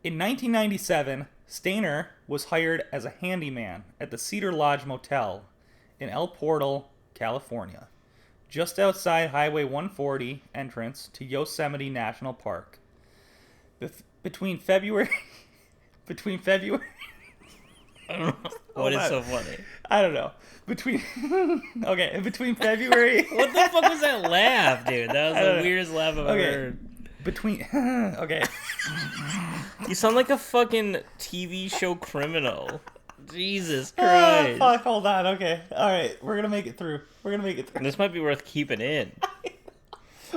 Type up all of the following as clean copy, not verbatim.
In 1997, Stayner was hired as a handyman at the Cedar Lodge Motel in El Portal, California, just outside Highway 140 entrance to Yosemite National Park. Between February... I don't know. What is so funny? I don't know. Between February... What the fuck was that laugh, dude? That was the weirdest laugh I've ever heard. Okay. You sound like a fucking TV show criminal. Jesus Christ. Fuck, hold on. Okay. All right. We're going to make it through. This might be worth keeping in.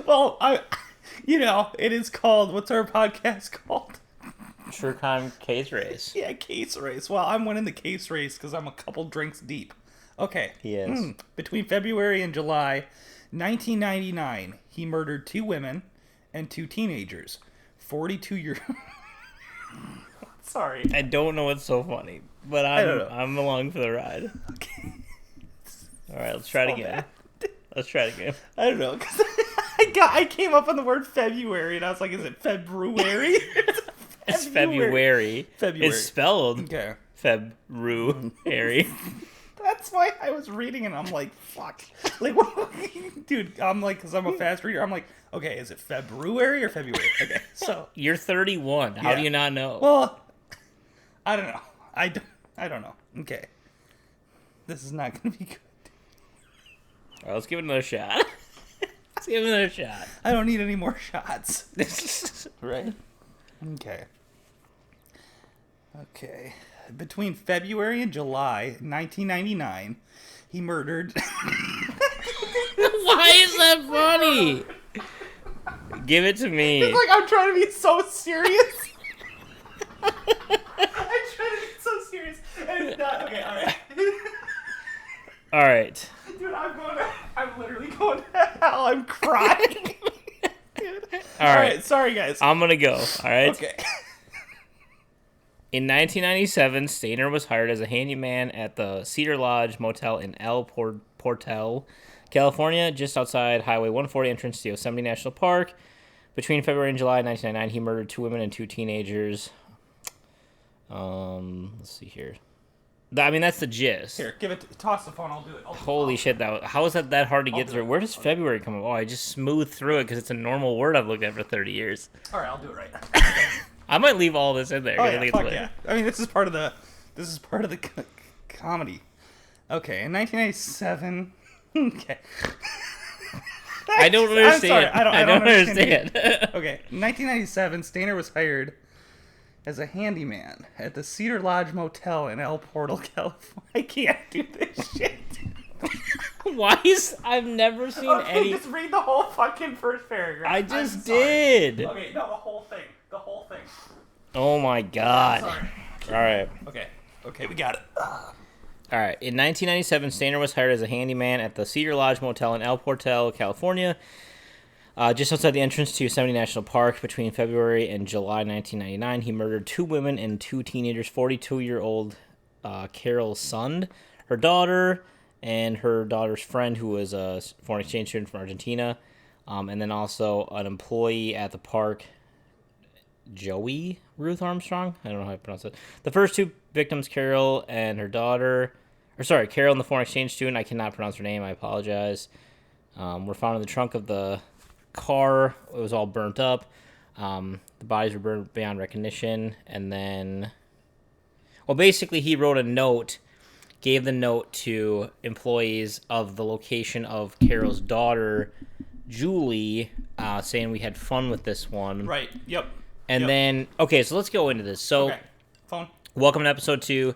Well, it is called, what's our podcast called? True Crime Case Race. Yeah, Case Race. Well, I'm winning the case race because I'm a couple drinks deep. Okay. He is. Between February and July 1999, he murdered 2 women and 2 teenagers. 42-year... Sorry. I don't know what's so funny, but I'm along for the ride. Okay. All right, let's try it again. I don't know, because I came up on the word February, and I was like, is it February? It's February. It's spelled February. That's why I was reading and I'm like, fuck. Like, dude, I'm like, because I'm a fast reader, I'm like, okay, is it February or February? Okay, so. You're 31. How do you not know? Well, I don't know. I don't know. Okay. This is not going to be good. All right, let's give it another shot. I don't need any more shots. Right? Okay. Between February and July 1999, he murdered... Why is that funny? Give it to me. It's like I'm trying to be so serious. I'm trying to be so serious. And it's not... Okay, alright. Alright. Dude, I'm literally going to hell. I'm crying. Alright, sorry guys. I'm gonna go, alright? Okay. In 1997, Stayner was hired as a handyman at the Cedar Lodge Motel in El Portal, California, just outside Highway 140 entrance to Yosemite National Park. Between February and July 1999, he murdered 2 women and 2 teenagers. Let's see here. That's the gist. Here, toss the phone, I'll do it. Holy shit, how is that hard to get through? Where does February come up? Oh, I just smoothed through it because it's a normal word I've looked at for 30 years. Alright, I'll do it right now. I might leave all this in there. Oh, yeah, fuck yeah. This is part of the comedy. Okay, in 1997... Okay. I don't understand. I'm sorry, I don't understand. Okay, in 1997, Stayner was hired as a handyman at the Cedar Lodge Motel in El Portal, California. I can't do this shit. I've never seen any... Just read the whole fucking first paragraph. I just did. Okay, no, the whole thing. Oh my god. Sorry. Alright. Okay, we got it. Alright, in 1997, Stayner was hired as a handyman at the Cedar Lodge Motel in El Portal, California, just outside the entrance to Yosemite National Park. Between February and July 1999, he murdered 2 women and 2 teenagers, 42-year-old Carol Sund, her daughter, and her daughter's friend, who was a foreign exchange student from Argentina, and then also an employee at the park, Joey Ruth Armstrong. I don't know how to pronounce it. The first 2 victims, Carol and her daughter, Carol and the foreign exchange student, I cannot pronounce her name, I apologize, were found in the trunk of the car. It was all burnt up. The bodies were burned beyond recognition, and then, basically he wrote a note, gave the note to employees of the location of Carol's daughter, Julie, saying we had fun with this one. Right, yep. And then, so let's go into this. So, phone. Welcome to episode 2.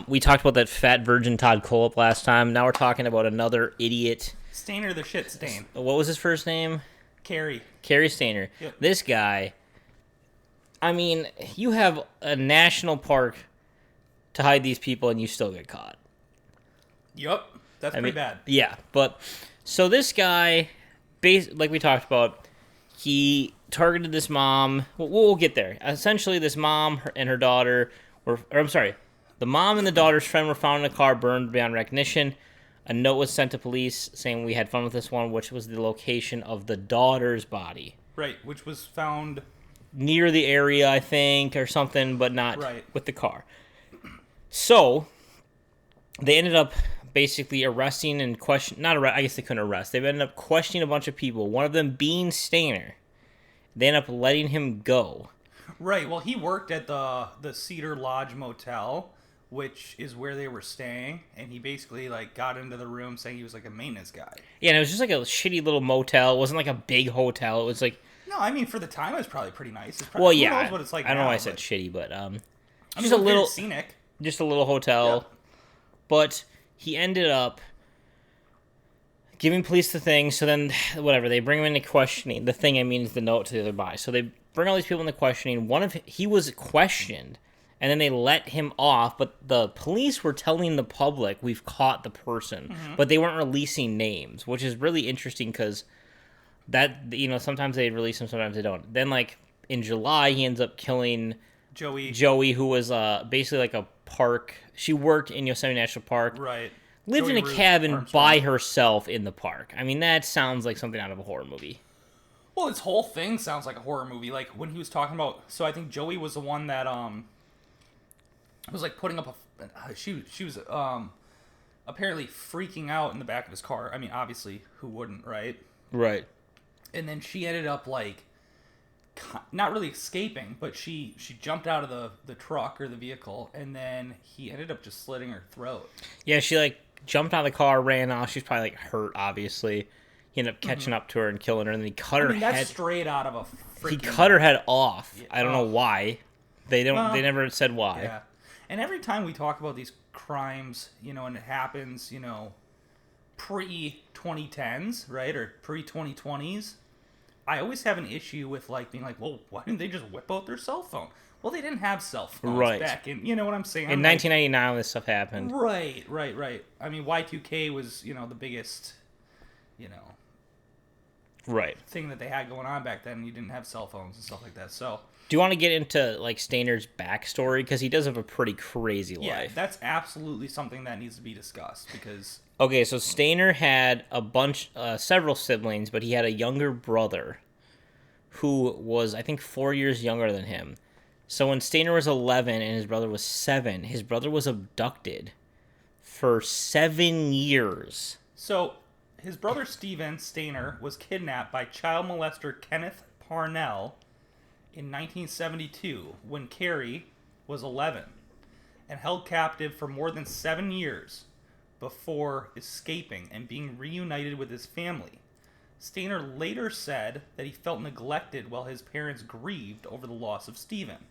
We talked about that fat virgin Todd Kolop last time. Now we're talking about another idiot. Stayner the shit stain. What was his first name? Cary Stayner. Yep. This guy, you have a national park to hide these people and you still get caught. Yep. That's pretty bad. Yeah, but, so this guy, like we talked about, he targeted this mom. We'll get there. Essentially, this mom and her daughter the mom and the daughter's friend were found in a car burned beyond recognition. A note was sent to police saying we had fun with this one, which was the location of the daughter's body. Right, which was found near the area, I think, or something, but not Right. with the car. So they ended up basically arresting and I guess they couldn't arrest. They ended up questioning a bunch of people, one of them being Stayner. They ended up letting him go. Right. Well, he worked at the Cedar Lodge Motel, which is where they were staying, and he basically like got into the room saying he was like a maintenance guy. Yeah, and it was just like a shitty little motel. It wasn't like a big hotel. It was like, No, I mean for the time it was probably pretty nice. It's probably, well, who yeah. knows what it's like I don't know now, why I said but- shitty, but I mean, just a it was little, very scenic. just a little hotel. Yeah. But he ended up giving police the thing. So then, whatever, they bring him into questioning. The thing I mean is the note to the other by. So they bring all these people into questioning. He was questioned, and then they let him off. But the police were telling the public, "We've caught the person," but they weren't releasing names, which is really interesting because that, sometimes they release them, sometimes they don't. Then like in July, he ends up killing Joey, who was basically like a park. She worked in Yosemite National Park. Right. Lived Joey in a Ruth cabin Armstrong. by herself in the park. I mean, that sounds like something out of a horror movie. Well, this whole thing sounds like a horror movie. Like when he was talking about, so I think Joey was the one that was like putting up she was apparently freaking out in the back of his car. I mean, obviously, who wouldn't, right? Right. And then she ended up like not really escaping, but she jumped out of the truck or the vehicle, and then he ended up just slitting her throat. Yeah, she like jumped out of the car, ran off. She's probably like hurt, obviously. He ended up catching up to her and killing her, and then he cut her That's head. straight out of a freaking... He cut her head off. Yeah. I don't know why. They don't. Well, They never said why. Yeah. And every time we talk about these crimes, and it happens, pre-2010s, right, or pre-2020s, I always have an issue with like being like, well, why didn't they just whip out their cell phone? Well, they didn't have cell phones Right. back in, you know what I'm saying? In 1999, when this stuff happened. Right. I mean, Y2K was, the biggest, Right. thing that they had going on back then. You didn't have cell phones and stuff like that. So, Do you want to get into like Stayner's backstory, because he does have a pretty crazy yeah, life? that's absolutely something that needs to be discussed because... Okay, so Stayner had several siblings, but he had a younger brother who was, I think, 4 years younger than him. So when Stayner was 11 and his brother was 7, his brother was abducted for 7 years. So, his brother Stephen Stayner was kidnapped by child molester Kenneth Parnell in 1972 when Cary was 11 and held captive for more than 7 years before escaping and being reunited with his family. Stayner later said that he felt neglected while his parents grieved over the loss of Stephen.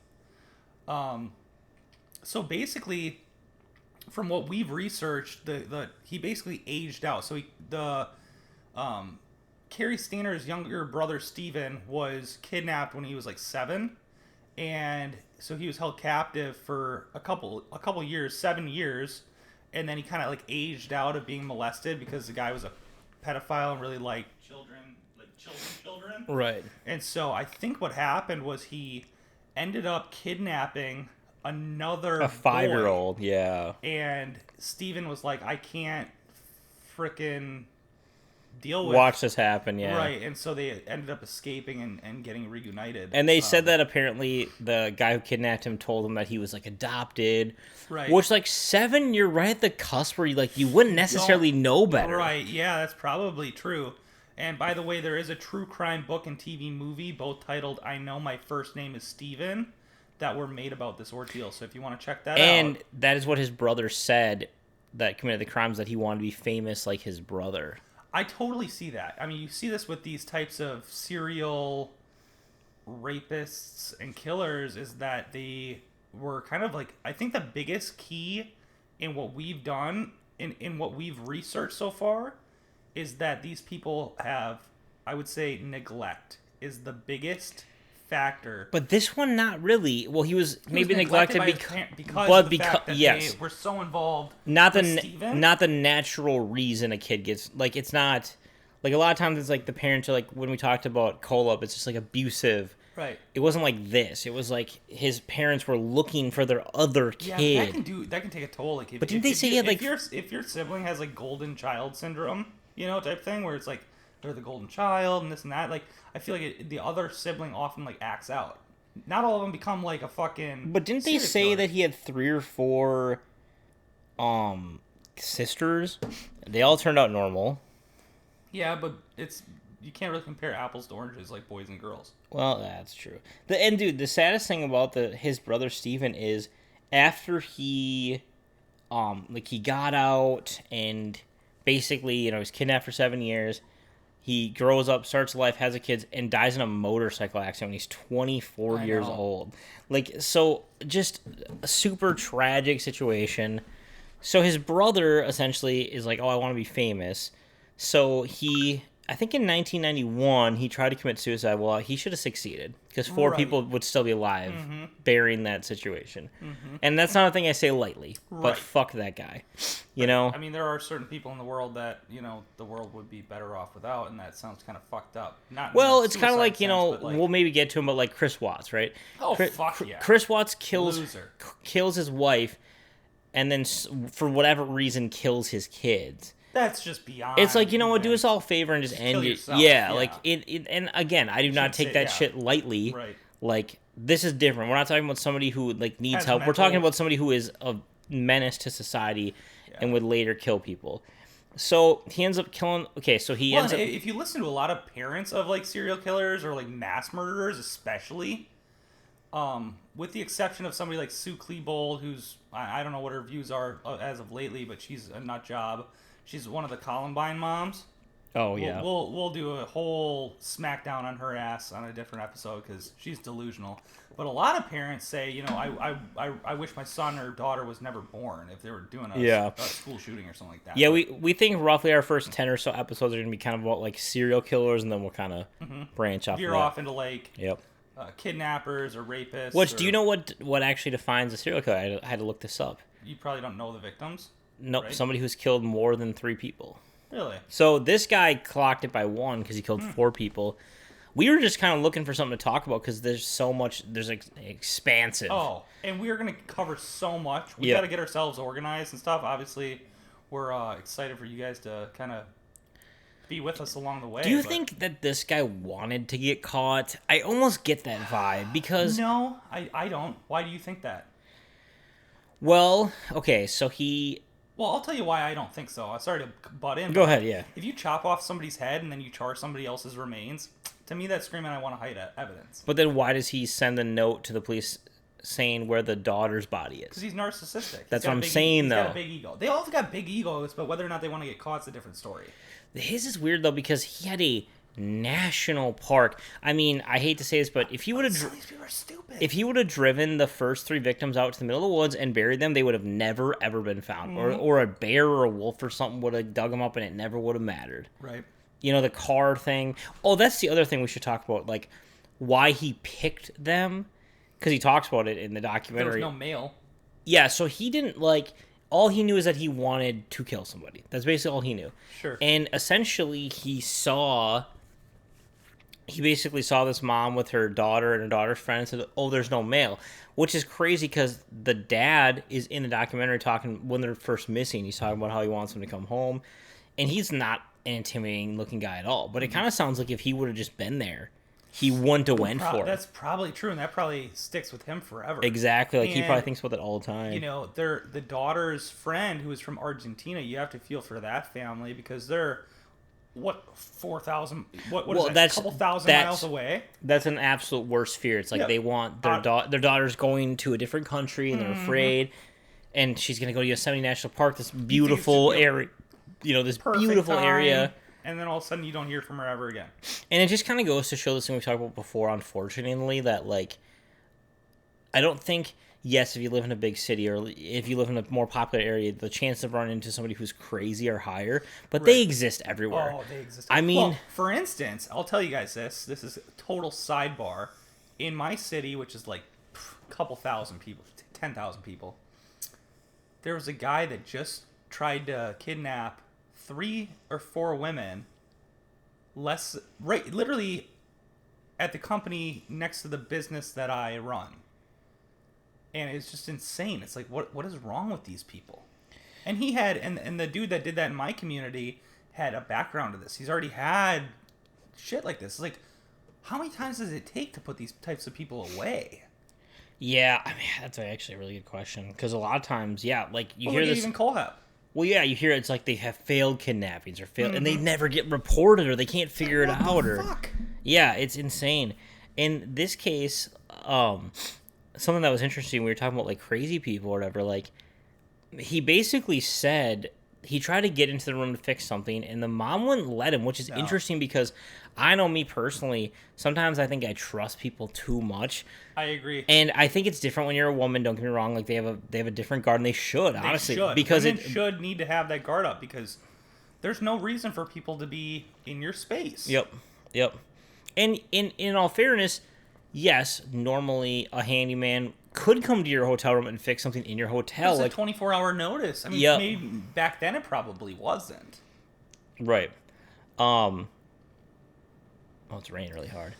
So basically, from what we've researched, he basically aged out. So Cary Stayner's younger brother Stephen was kidnapped when he was like 7, and so he was held captive for a couple years, 7 years, and then he kind of like aged out of being molested because the guy was a pedophile and really liked children. Right. And so I think what happened was he ended up kidnapping another A 5-year-old, boy, yeah. and Steven was like, I can't frickin' deal with... Watch this happen, yeah. Right, and so they ended up escaping and getting reunited. And they said that apparently the guy who kidnapped him told him that he was like adopted. Right. Which, like, 7, you're right at the cusp where you wouldn't necessarily know better. Right, yeah, that's probably true. And by the way, there is a true crime book and TV movie, both titled I Know My First Name is Steven, that were made about this ordeal. So if you want to check that out. And that is what his brother said that committed the crimes, that he wanted to be famous like his brother. I totally see that. I mean, you see this with these types of serial rapists and killers, is that they were kind of like, I think the biggest key in what we've done, in what we've researched so far, is that these people have, I would say, neglect is the biggest factor. But this one, not really. Well, he was maybe neglected by because but of the fact that yes, they were so involved. not with the Steven. not the natural reason a kid gets, like, it's not like a lot of times it's like the parents are like, when we talked about Kolob, it's just like abusive. Right. It wasn't like this. It was like his parents were looking for their other kid. Yeah, that can take a toll. Like, But didn't they say he had, like... if your sibling has like golden child syndrome, type thing, where it's like they're the golden child and this and that, like I feel like the other sibling often like acts out. Not all of them become like a fucking. But didn't they serial say killer. that he had 3 or 4 sisters? They all turned out normal. Yeah, but you can't really compare apples to oranges like boys and girls. Well, that's true. Dude, the saddest thing about his brother Steven is after he he got out and basically, was kidnapped for 7 years. He grows up, starts life, has a kids, and dies in a motorcycle accident when he's 24 I years know. old. So just a super tragic situation. So his brother essentially is like, oh, I want to be famous. So I think in 1991, he tried to commit suicide. Well, he should have succeeded because 4 Right. people would still be alive bearing that situation. And that's not a thing I say lightly, but Right. fuck that guy. I mean, there are certain people in the world that the world would be better off without, and that sounds kind of fucked up. Not in Well, a it's kind of suicide like, sense, but, like, we'll maybe get to him, but like Chris Watts, right? Oh, fuck yeah. Chris Watts kills Loser. kills his wife, and then for whatever reason kills his kids. That's just beyond. It's like, do even- us all a favor and just end kill it. yourself, Yeah, yeah. like it. And again, I do not Shouldn't take say- that yeah. shit lightly. Right. Like, this is different. We're not talking about somebody who like needs Has help. We're mental- talking about somebody who is a menace to society and would later kill people. So he ends up killing. Okay, so he Well, ends up. if you listen to a lot of parents of like serial killers or like mass murderers, especially, with the exception of somebody like Sue Klebold, who's I don't know what her views are as of lately, but she's a nut job. She's one of the Columbine moms. Oh yeah. We'll do a whole smackdown on her ass on a different episode because she's delusional. But a lot of parents say, I wish my son or daughter was never born if they were doing a school shooting or something like that. Yeah, But we think roughly our first 10 or so episodes are going to be kind of about like serial killers, and then we'll kind of branch off veer of that. off into like Yep. Kidnappers or rapists. Which, or, do you know what actually defines a serial killer? I had to look this up. You probably don't know the victims. Nope, Right? somebody who's killed more than 3 people. Really? So this guy clocked it by 1 because he killed 4 people. We were just kind of looking for something to talk about because there's so much. There's expansive. Oh, and we are going to cover so much. We Yeah. got to get ourselves organized and stuff. Obviously, we're excited for you guys to kind of be with us along the way. Do you but- think that this guy wanted to get caught? I almost get that vibe because No, I don't. Why do you think that? well, okay, so he Well, I'll tell you why I don't think so. I'm sorry to butt in. go but ahead, yeah. If you chop off somebody's head and then you char somebody else's remains, to me that's screaming I want to hide evidence. But then why does he send a note to the police saying where the daughter's body Because is? he's narcissistic. That's He's got what a I'm big saying, he's though. got a big ego. They all got big egos, but whether or not they want to get caught is a different story. His is weird though because he had a national park. I mean, I hate to say this, but if he would have Some of these people are stupid. if he would have driven the first 3 victims out to the middle of the woods and buried them, they would have never ever been found. Or a bear or a wolf or something would have dug them up and it never would have mattered. Right. The car thing. Oh, that's the other thing we should talk about, like why he picked them, because he talks about it in the There was documentary. no male. Yeah, so he didn't all he knew is that he wanted to kill somebody. That's basically all he knew. Sure. And essentially he basically saw this mom with her daughter and her daughter's friend and said, oh, there's no male. Which is crazy because the dad is in the documentary talking when they're first missing. He's talking about how he wants them to come home. And he's not an intimidating looking guy at all. But it kind of sounds like if he would have just been there, he wouldn't have went for it. That's probably true, and that probably sticks with him forever. Exactly. Like he And, probably thinks about that all the time. The daughter's friend who is from Argentina. You have to feel for that family because they're 4,000. What Well, is that? that's- A couple thousand that's- miles away. That's an absolute worst fear. It's like Yeah. they want their daughter's going to a different country and they're afraid. And she's going to go to Yosemite National Park, this beautiful should be a area. This Perfect beautiful time, area. and then all of a sudden you don't hear from her ever again. And it just kind of goes to show this thing we talked about before, unfortunately, that, I don't think, yes, if you live in a big city or if you live in a more popular area, the chance of running into somebody who's crazy are higher, but they exist everywhere. Oh, they exist. I mean- Well, for instance, I'll tell you guys this. This is a total sidebar. In my city, which is like a couple thousand people, 10,000 people, there was a guy that just tried to kidnap 3 or 4 women. Literally at the company next to the business that I run. And it's just insane. It's like, what is wrong with these people? And he had, and the dude that did that in my community had a background to this. He's already had shit like this. Like, how many times does it take to put these types of people away? Yeah, I mean, that's actually a really good question. Because a lot of times, yeah, like you hear this. Even Kohlhepp. Well, yeah, you hear it's like they have failed kidnappings or failed, and they never get reported or they can't figure it out. Or fuck? Yeah, it's insane. In this case, something that was interesting, we were talking about like crazy people or whatever. Like, he basically said he tried to get into the room to fix something, and the mom wouldn't let him, which is interesting because I know me personally. Sometimes I think I trust people too much. I agree, and I think it's different when you're a woman. Don't get me wrong; like they have a different guard, and they should honestly because women should need to have that guard up because there's no reason for people to be in your space. Yep. And in all fairness, yes, normally a handyman could come to your hotel room and fix something in your hotel. It's like a 24-hour notice. I mean, maybe back then it probably wasn't. Right. Oh, it's raining really hard.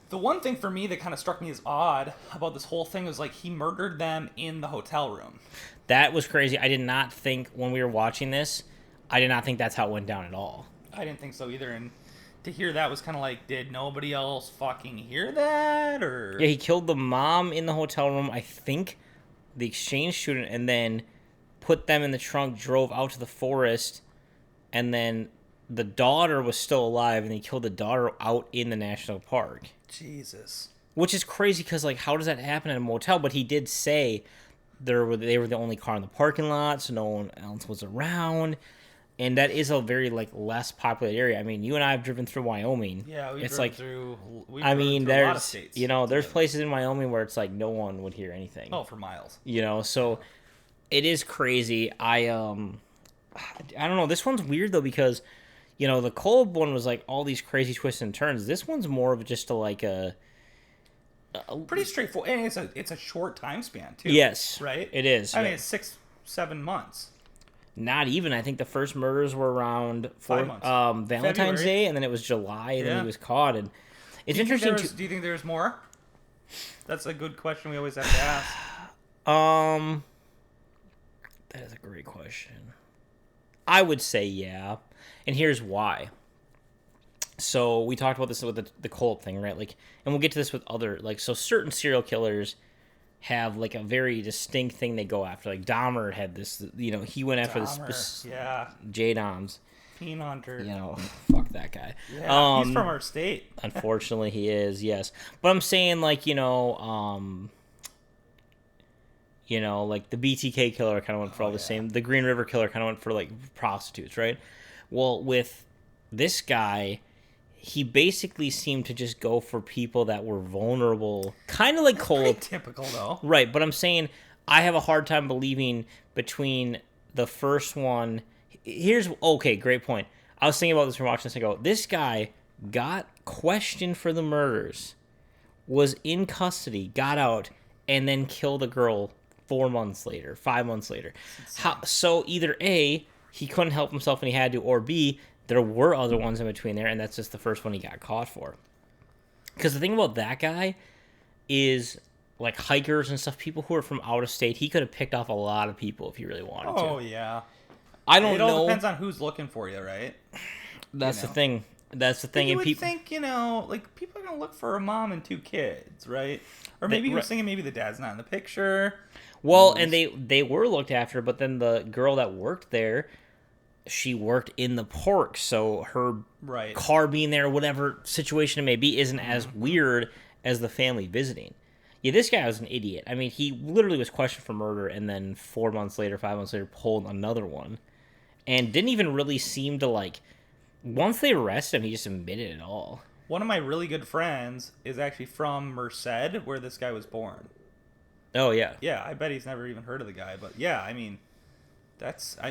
The one thing for me that kind of struck me as odd about this whole thing was like he murdered them in the hotel room. That was crazy. I did not think when we were watching this, I did not think that's how it went down at all. I didn't think so either, and to hear that was kind of like, did nobody else fucking hear that? Or yeah, he killed the mom in the hotel room, I think, the exchange student, and then put them in the trunk, drove out to the forest, and then the daughter was still alive, and he killed the daughter out in the national park. Jesus. Which is crazy because, like, how does that happen at a motel? But he did say they were the only car in the parking lot, so no one else was around. And that is a very, like, less populated area. I mean, you and I have driven through Wyoming. Yeah, we've it's driven like, through. There's, a lot of states. You know, there's places in Wyoming where it's like no one would hear anything. Oh, for miles. You know, so it is crazy. I don't know. This one's weird though because, you know, the Kolb one was like all these crazy twists and turns. This one's more of just a pretty straightforward, and it's a short time span too. Yes, right. It is. I mean, it's 6-7 months. Not even. I think the first murders were around 5 months. Valentine's February. Day, and then it was July, and then he was caught. And it's interesting. Do you think there's more? That's a good question we always have to ask. That is a great question. I would say yeah, and here's why. So we talked about this with the Kolb thing, right? Like, and we'll get to this with other so certain serial killers have like a very distinct thing they go after. Like Dahmer had this, you know, he went after this J-Doms. Fiend Hunter. You know, fuck that guy. Yeah, he's from our state. Unfortunately, he is, yes. But I'm saying, like, you know, like the BTK killer kind of went for all the same. The Green River killer kind of went for, like, prostitutes, right? Well, with this guy, he basically seemed to just go for people that were vulnerable. Kind of like Kolb. Typical, though. Right, but I'm saying I have a hard time believing between the first one. Okay, great point. I was thinking about this from watching this and go, this guy got questioned for the murders, was in custody, got out, and then killed a girl 4 months later, 5 months later. So either A, he couldn't help himself and he had to, or B, there were other ones in between there, and that's just the first one he got caught for. Because the thing about that guy is, like, hikers and stuff, people who are from out of state, he could have picked off a lot of people if he really wanted to. Oh, yeah. I don't know. It all depends on who's looking for you, right? That's the thing. That's the thing. You would think, you know, like, people are going to look for a mom and 2 kids, right? Or maybe he was thinking maybe the dad's not in the picture. Well, and they were looked after, but then the girl that worked there, she worked in the park, so her car being there, whatever situation it may be, isn't as weird as the family visiting. Yeah, this guy was an idiot. I mean, he literally was questioned for murder, and then 4 months later, 5 months later, pulled another one. And didn't even really seem to, like... Once they arrested him, he just admitted it all. One of my really good friends is actually from Merced, where this guy was born. Oh, yeah. Yeah, I bet he's never even heard of the guy. But, yeah, I mean...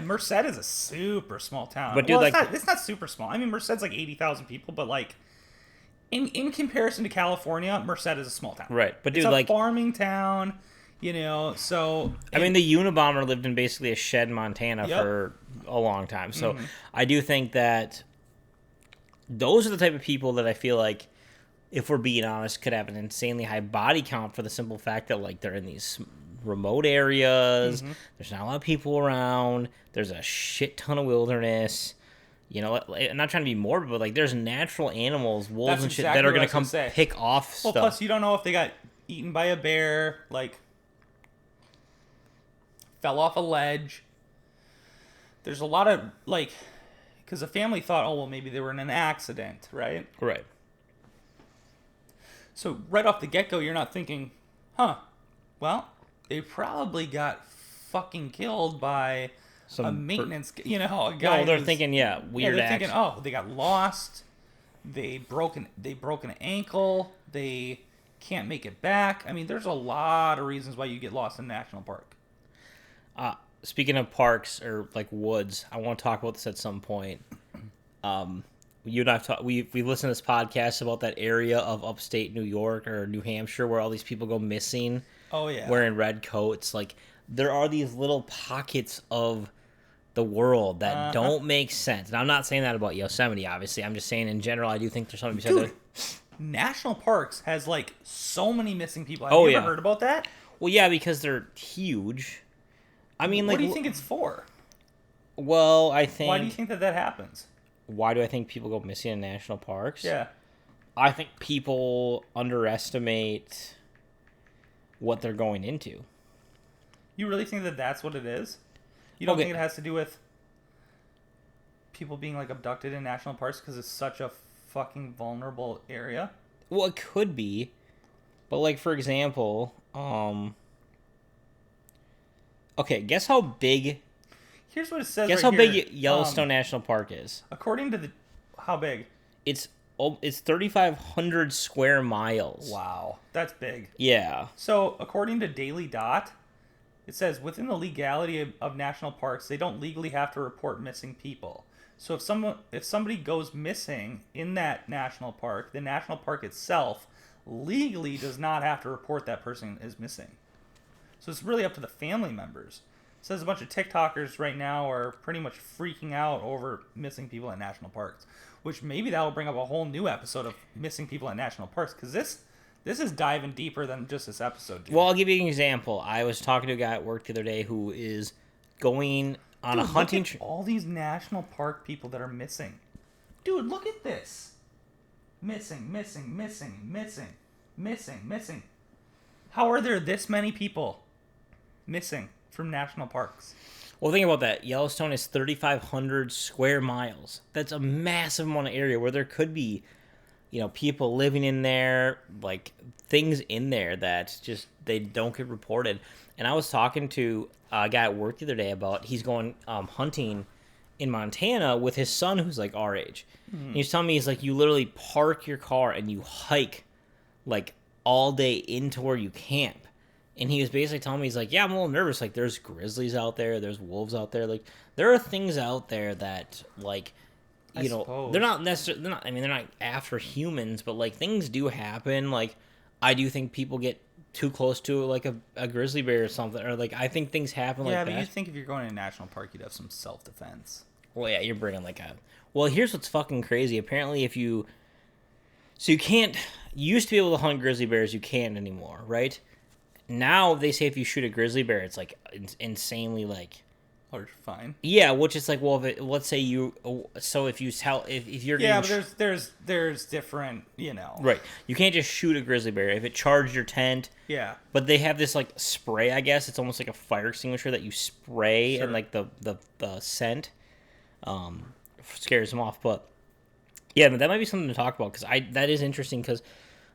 Merced is a super small town. But dude, it's not super small. I mean, Merced's like 80,000 people, but like in comparison to California, Merced is a small town. Right. But dude, it's a farming town, you know. So I mean, the Unabomber lived in basically a shed in Montana for a long time. So I do think that those are the type of people that I feel like, if we're being honest, could have an insanely high body count for the simple fact that, like, they're in these remote areas. There's not a lot of people around. There's a shit ton of wilderness. You know, I'm not trying to be morbid, but like there's natural animals, wolves That's and shit exactly that are what I gonna was gonna come say. pick off Well, stuff. plus you don't know if they got eaten by a bear, like fell off a ledge. There's a lot of like, because the family thought, oh well, maybe they were in an accident, right? Right. So right off the get go, you're not thinking, huh? Well, they probably got fucking killed by a maintenance, a guy. No, they're who's- thinking, yeah, weird they're acts. thinking, oh, they got lost. They broke an ankle. They can't make it back. I mean, there's a lot of reasons why you get lost in a national park. Speaking of parks or like woods, I want to talk about this at some point. You and I've talked. We listened to this podcast about that area of upstate New York or New Hampshire where all these people go missing. Oh yeah, Wearing red coats. Like there are these little pockets of the world that don't make sense. And I'm not saying that about Yosemite, obviously. I'm just saying in general, I do think there's something to be said there. National parks has like so many missing people. Have Oh, you yeah. ever heard about that? Well, yeah, because they're huge. I mean, What like, do you think it's for? well, I think. Why do you think that happens? Why do I think people go missing in national parks? Yeah. I think people underestimate what they're going into. You really think that that's what it is? You don't Okay. think it has to do with people being like abducted in national parks because it's such a fucking vulnerable area? Well, it could be, but like for example, okay, guess how big? Here's what it says. Guess right how big here. Yellowstone National Park is? According to how big? It's 3,500 square miles. Wow, that's big. Yeah. So according to Daily Dot, it says within the legality of national parks, they don't legally have to report missing people. So if somebody goes missing in that national park, the national park itself legally does not have to report that person is missing. So it's really up to the family members. It says a bunch of TikTokers right now are pretty much freaking out over missing people at national parks, which maybe that will bring up a whole new episode of missing people at national parks, because this is diving deeper than just this episode, dude. Well, I'll give you an example. I was talking to a guy at work the other day who is going on a hunting trip. All these national park people that are missing. Dude, look at this. Missing. How are there this many people missing from national parks? Well, think about that. Yellowstone is 3,500 square miles. That's a massive amount of area where there could be, people living in there, like things in there that just they don't get reported. And I was talking to a guy at work the other day about he's going hunting in Montana with his son who's like our age. Mm-hmm. And he's telling me he's like, you literally park your car and you hike like all day into where you camp. And he was basically telling me, he's like, yeah, I'm a little nervous. Like, there's grizzlies out there. There's wolves out there. Like, there are things out there that, like, they're not necessarily, they're not after humans, but, like, things do happen. Like, I do think people get too close to, like, a grizzly bear or something. Or, like, I think things happen like that. Yeah, but you think if you're going to a national park, you'd have some self-defense. Well, yeah, you're bringing, like, well, here's what's fucking crazy. Apparently, so you can't, you used to be able to hunt grizzly bears. You can't anymore, right? Now they say if you shoot a grizzly bear, it's like insanely like, or fine. Yeah, which is like, well, let's say you. So if you're but there's different, right. You can't just shoot a grizzly bear if it charged your tent. Yeah. But they have this like spray. I guess it's almost like a fire extinguisher that you spray and like the scent scares them off. But yeah, that might be something to talk about because that is interesting because.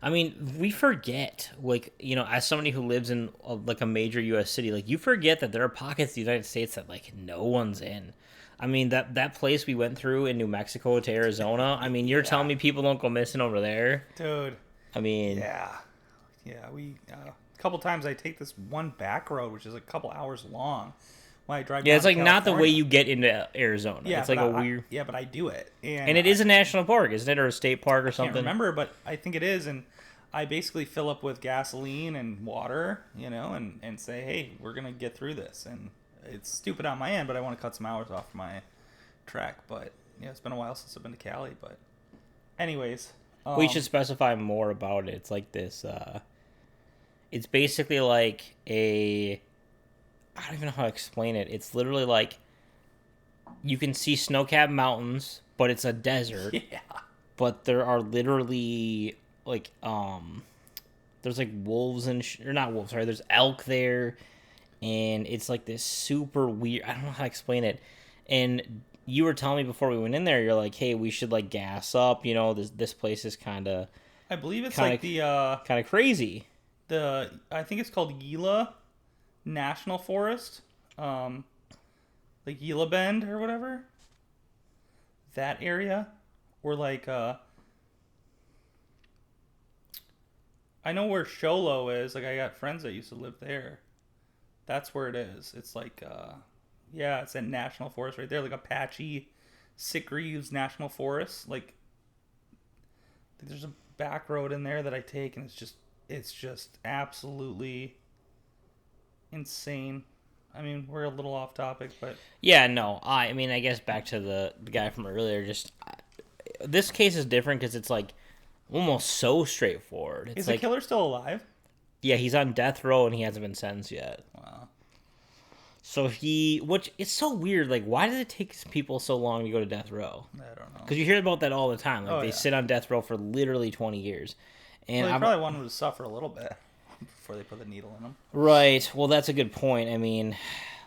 I mean, we forget, like, as somebody who lives in, like, a major U.S. city, like, you forget that there are pockets of the United States that, like, no one's in. I mean, that place we went through in New Mexico to Arizona, I mean, you're telling me people don't go missing over there? Dude. I mean... Yeah, we, a couple times I take this one back road, which is a couple hours long, when I drive down it's like California. not the way you get into Arizona. Yeah, it's like weird... Yeah, but I do it. And it is a national park, isn't it? Or a state park or something? I can't remember, but I think it is, and I basically fill up with gasoline and water, and say, hey, we're going to get through this. And it's stupid on my end, but I want to cut some hours off my trek. But, it's been a while since I've been to Cali. But anyways. We should specify more about it. It's like this. It's basically like I don't even know how to explain it. It's literally like you can see snow-capped mountains, but it's a desert. Yeah. But there are literally like there's like wolves and or not wolves, sorry, there's elk there, and it's like this super weird, I don't know how to explain it. And you were telling me before we went in there, you're like, hey, we should like gas up, you know, this place is kind of I believe it's kinda, like the kind of crazy. I think it's called Gila National Forest, like Gila Bend or whatever. That area, or like I know where Sholo is. Like I got friends that used to live there. That's where it is. It's like yeah, it's in National Forest right there, like Apache Sitgreaves National Forest. Like there's a back road in there that I take, and it's just absolutely insane. I mean, we're a little off topic, but Yeah, no, I mean, I guess back to the guy from earlier. Just this case is different because it's like almost so straightforward. It's is like, the killer still alive? yeah, he's on death row and he hasn't been sentenced yet. Wow. So which it's so weird. Like, why does it take people so long to go to death row? I don't know. Because you hear about that all the time. Like, they Yeah. sit on death row for literally 20 years. And Well, they probably want him to suffer a little bit before they put the needle in him. right. Well, that's a good point. I mean,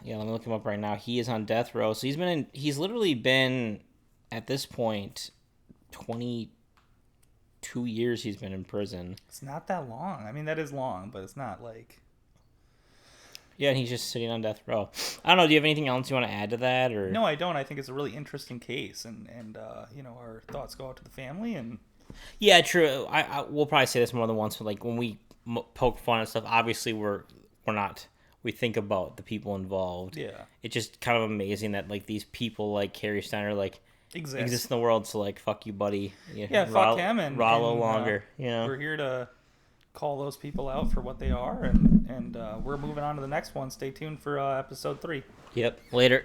yeah, let me look him up right now. He is on death row. So he's literally been, at this point, 22 years he's been in prison. It's not that long. I mean, that is long, but it's not like... Yeah, and he's just sitting on death row. I don't know. Do you have anything else you want to add to that? Or No, I don't. I think it's a really interesting case, and you know, our thoughts go out to the family, and Yeah, true. We'll probably say this more than once, but like when we poke fun at stuff, obviously we're not. We think about the people involved. yeah, It's just kind of amazing that like these people like Cary Stayner like exist in the world. So like, fuck you, buddy. Yeah, fuck him, and rot a little longer. You know, we're here to call those people out for what they are, and we're moving on to the next one. Stay tuned for episode 3. Yep. Later.